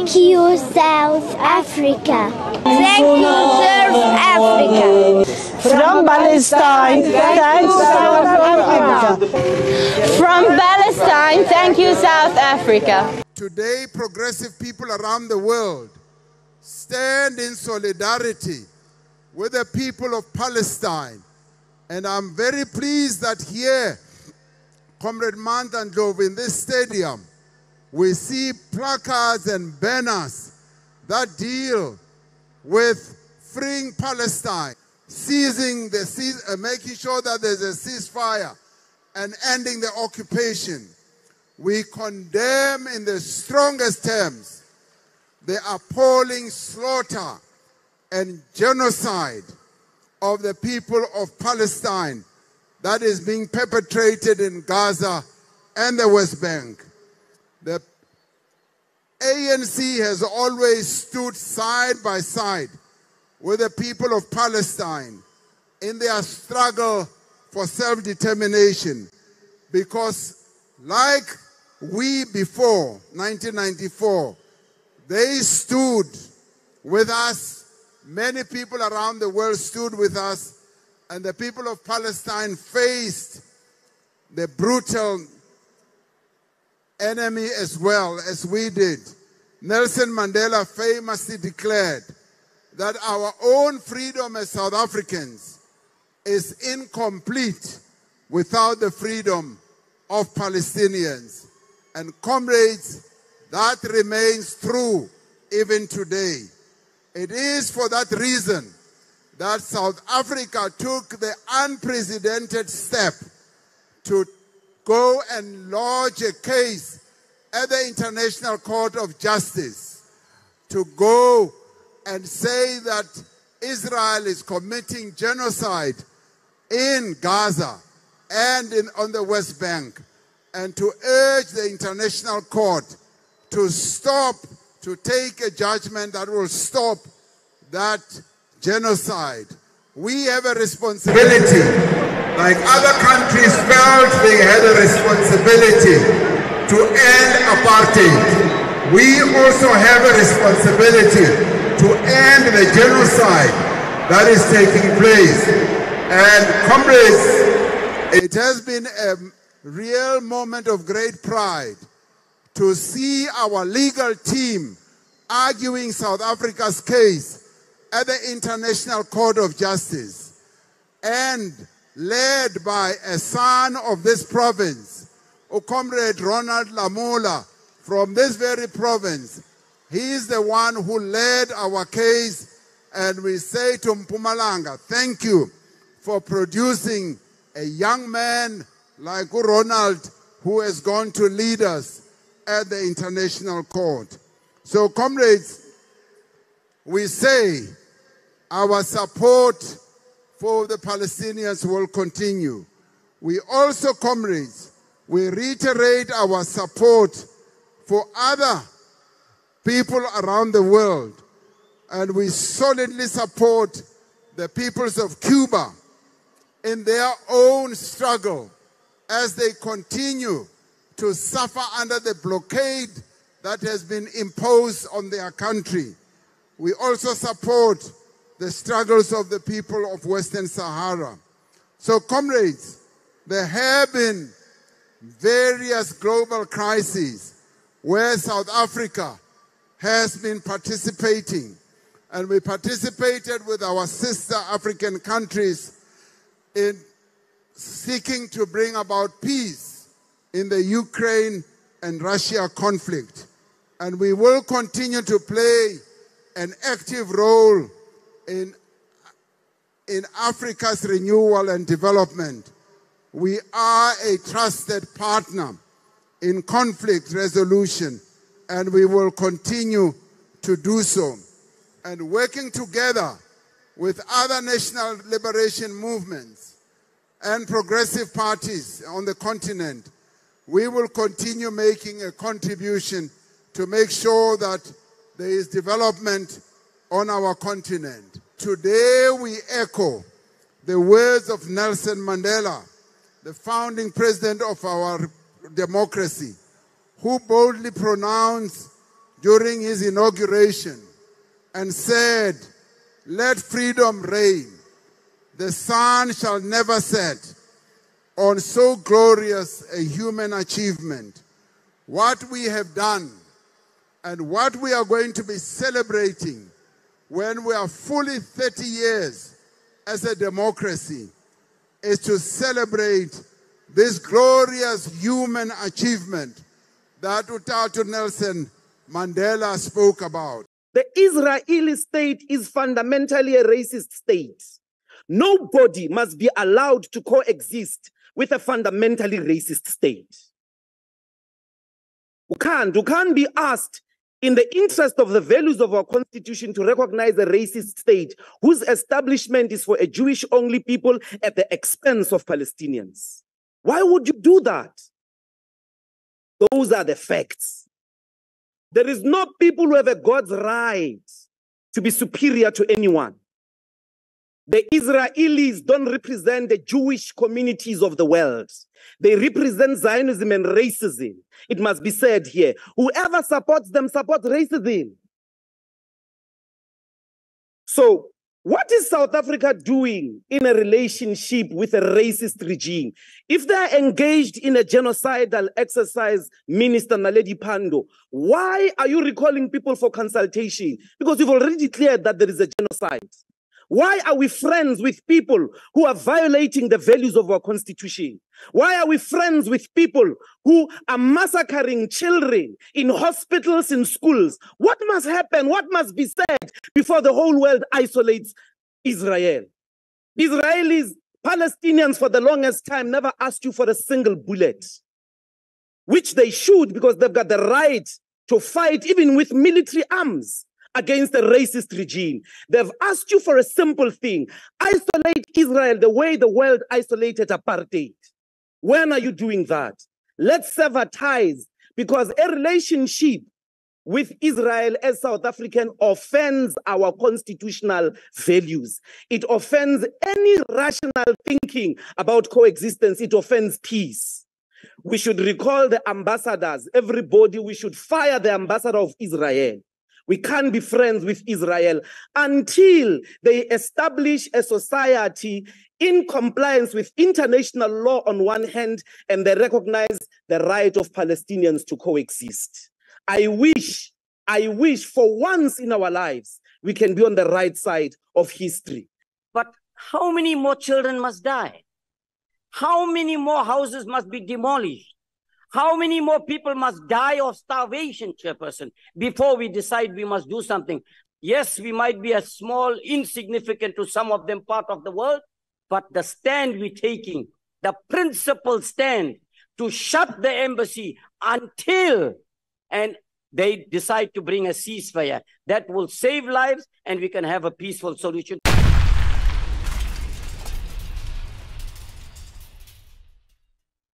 Thank you, South Africa. Thank you, South Africa. From Palestine, thanks South Africa. From Palestine, thank you, South Africa. Today, progressive people around the world stand in solidarity with the people of Palestine. And I'm very pleased that here, Comrade Mandandlov, in this stadium, we see placards and banners that deal with freeing Palestine, making sure that there's a ceasefire and ending the occupation. We condemn in the strongest terms the appalling slaughter and genocide of the people of Palestine that is being perpetrated in Gaza and the West Bank. The ANC has always stood side by side with the people of Palestine in their struggle for self-determination, because like we before 1994, they stood with us. Many people around the world stood with us, and the people of Palestine faced the brutal enemy as well as we did. Nelson Mandela famously declared that our own freedom as South Africans is incomplete without the freedom of Palestinians. And comrades, that remains true even today. It is for that reason that South Africa took the unprecedented step to go and lodge a case at the International Court of Justice, to go and say that Israel is committing genocide in Gaza and on the West Bank, and to urge the International Court to stop, to take a judgment that will stop that genocide. We have a responsibility, like other countries felt they had a responsibility to end apartheid. We also have a responsibility to end the genocide that is taking place. And comrades, it has been a real moment of great pride to see our legal team arguing South Africa's case at the International Court of Justice, and led by a son of this province, Comrade Ronald Lamola, from this very province. He is the one who led our case, and we say to Mpumalanga, thank you for producing a young man like Ronald, who has gone to lead us at the International Court. So comrades, we say our support for the Palestinians will continue. We also, comrades, we reiterate our support for other people around the world, and we solidly support the peoples of Cuba in their own struggle as they continue to suffer under the blockade that has been imposed on their country. We also support the struggles of the people of Western Sahara. So comrades, there have been various global crises where South Africa has been participating, and we participated with our sister African countries in seeking to bring about peace in the Ukraine and Russia conflict. And we will continue to play an active role in Africa's renewal and development. We are a trusted partner in conflict resolution, and we will continue to do so. And working together with other national liberation movements and progressive parties on the continent, we will continue making a contribution to make sure that there is development on our continent. Today we echo the words of Nelson Mandela, the founding president of our democracy, who boldly pronounced during his inauguration and said, "Let freedom reign. The sun shall never set on so glorious a human achievement." What we have done and what we are going to be celebrating when we are fully 30 years as a democracy is to celebrate this glorious human achievement that Utatu Nelson Mandela spoke about. The Israeli state is fundamentally a racist state. Nobody must be allowed to coexist with a fundamentally racist state. You can't be asked in the interest of the values of our constitution to recognize a racist state whose establishment is for a Jewish-only people at the expense of Palestinians. Why would you do that? Those are the facts. There is no people who have a God's right to be superior to anyone. The Israelis don't represent the Jewish communities of the world. They represent Zionism and racism. It must be said here. Whoever supports them supports racism. So, what is South Africa doing in a relationship with a racist regime? If they're engaged in a genocidal exercise, Minister Naledi Pandor, why are you recalling people for consultation? Because you've already declared that there is a genocide. Why are we friends with people who are violating the values of our constitution? Why are we friends with people who are massacring children in hospitals, in schools? What must happen? What must be said before the whole world isolates Israel? Israelis, Palestinians for the longest time never asked you for a single bullet, which they should, because they've got the right to fight even with military arms against a racist regime. They've asked you for a simple thing: isolate Israel the way the world isolated apartheid. When are you doing that? Let's sever ties, because a relationship with Israel as South African offends our constitutional values. It offends any rational thinking about coexistence. It offends peace. We should recall the ambassadors. Everybody, we should fire the ambassador of Israel. We can't be friends with Israel until they establish a society in compliance with international law on one hand, and they recognize the right of Palestinians to coexist. I wish for once in our lives, we can be on the right side of history. But how many more children must die? How many more houses must be demolished? How many more people must die of starvation, Chairperson, before we decide we must do something? Yes, we might be a small, insignificant to some of them part of the world, but the stand we're taking, the principled stand to shut the embassy until they decide to bring a ceasefire, that will save lives and we can have a peaceful solution.